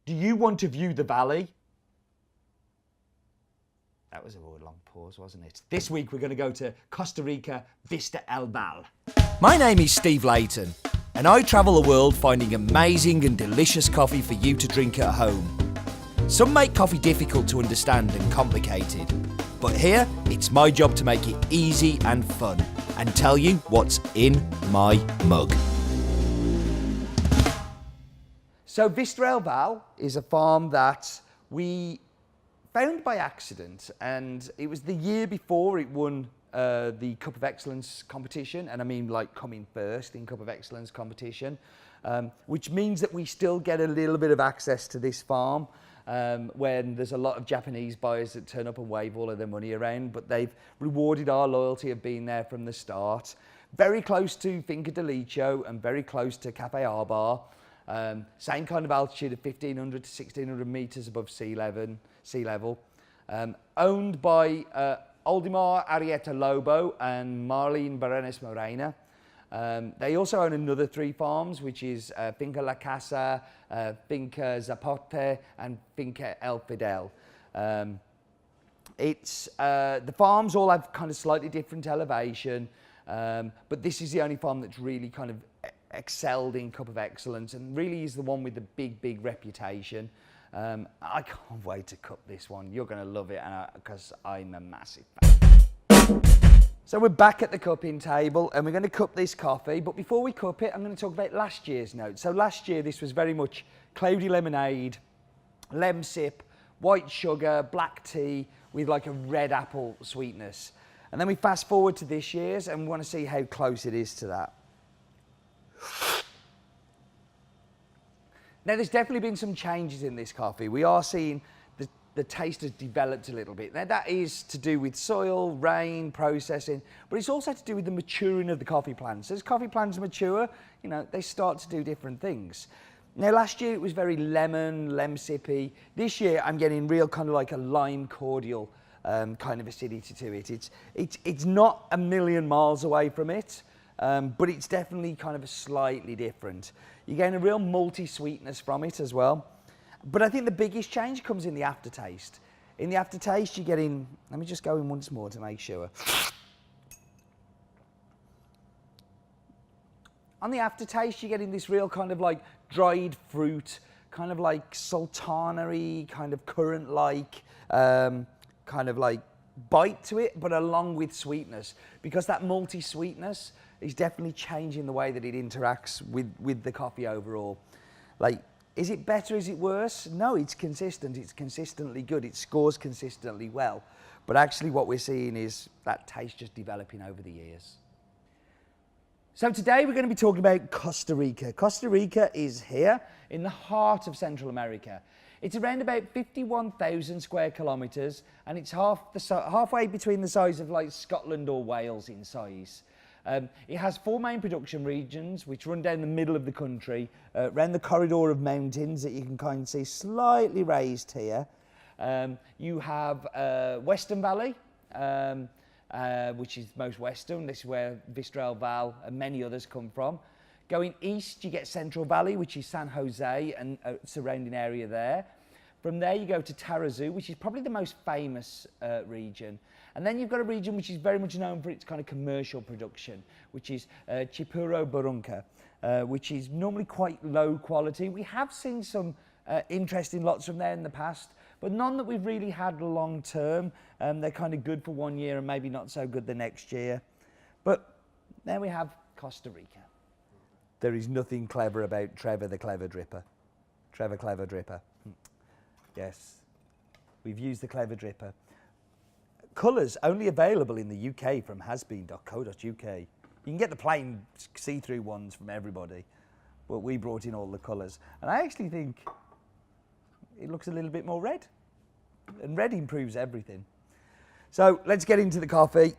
Do you want to view the valley? That was a really long pause, wasn't it? This week we're going to go to Costa Rica, Vista al Valle. My name is Steve Layton, and I travel the world finding amazing and delicious coffee for you to drink at home. Some make coffee difficult to understand and complicated, but here it's my job to make it easy and fun and tell you what's in my mug. So Vista al Valle is a farm that we found by accident, and it was the year before it won the Cup of Excellence competition, and I mean like coming first in Cup of Excellence competition, which means that we still get a little bit of access to this farm when there's a lot of Japanese buyers that turn up and wave all of their money around, but they've rewarded our loyalty of being there from the start. Very close to Finca and very close to Cafe Arbar. Same kind of altitude of 1,500 to 1,600 metres above sea level. Owned by Oldemar Arieta Lobo and Marlene Barenes Morena. They also own another 3 farms, which is Finca La Casa, Finca Zapote and Finca El Fidel. The farms all have kind of slightly different elevation, but this is the only farm that's really kind of excelled in Cup of Excellence and really is the one with the big reputation. I can't wait to cup this one. You're going to love it because I'm a massive fan. So we're back at the cupping table and we're going to cup this coffee, but before we cup it I'm going to talk about last year's notes. So last year this was very much cloudy lemonade, lem sip, white sugar, black tea with like a red apple sweetness. And then we fast forward to this year's and we want to see how close it is to that. Now, there's definitely been some changes in this coffee. We are seeing the taste has developed a little bit. Now, that is to do with soil, rain, processing, but it's also to do with the maturing of the coffee plants. As coffee plants mature, you know, they start to do different things. Now, last year it was very lem sippy. This year I'm getting real kind of like a lime cordial kind of acidity to it. It's not a million miles away from it. But it's definitely kind of a slightly different. You're getting a real malty sweetness from it as well. But I think the biggest change comes in the aftertaste. In the aftertaste, you're getting, let me just go in once more to make sure. On the aftertaste, you're getting this real kind of like dried fruit, kind of like sultana-y, kind of currant-like, kind of like bite to it, but along with sweetness. Because that malty sweetness is definitely changing the way that it interacts with the coffee overall. Like, is it better, is it worse? No, it's consistent, it's consistently good, it scores consistently well. But actually what we're seeing is that taste just developing over the years. So today we're going to be talking about Costa Rica. Costa Rica is here in the heart of Central America. It's around about 51,000 square kilometres and it's halfway between the size of like Scotland or Wales in size. It has 4 main production regions which run down the middle of the country, around the corridor of mountains that you can kind of see slightly raised here. You have Western Valley, which is most western. This is where Vista al Valle and many others come from. Going east, you get Central Valley, which is San Jose and surrounding area there. From there, you go to Tarrazú, which is probably the most famous region. And then you've got a region which is very much known for its kind of commercial production, which is Chipuro Barranca, which is normally quite low quality. We have seen some interesting lots from there in the past, but none that we've really had long term. They're kind of good for 1 year and maybe not so good the next year. But there we have Costa Rica. There is nothing clever about Trevor the Clever Dripper. Trevor Clever Dripper. Yes, we've used the Clever Dripper. Colours only available in the UK from hasbeen.co.uk. You can get the plain see-through ones from everybody, but we brought in all the colours. And I actually think it looks a little bit more red. And red improves everything. So let's get into the coffee.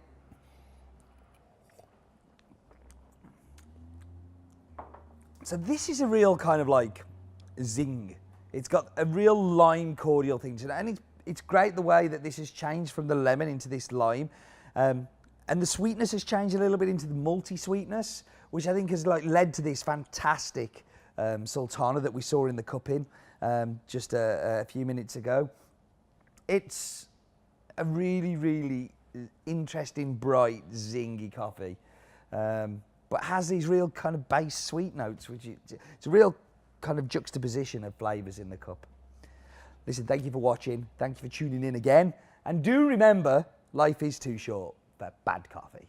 So this is a real kind of like zing. It's got a real lime cordial thing to it. And it's great the way that this has changed from the lemon into this lime. And the sweetness has changed a little bit into the malty sweetness, which I think has like led to this fantastic sultana that we saw in the cupping. just a few minutes ago. It's a really, really interesting, bright, zingy coffee, but has these real kind of base sweet notes, which it's a real kind of juxtaposition of flavours in the cup. Listen, thank you for watching. Thank you for tuning in again. And do remember, life is too short for bad coffee.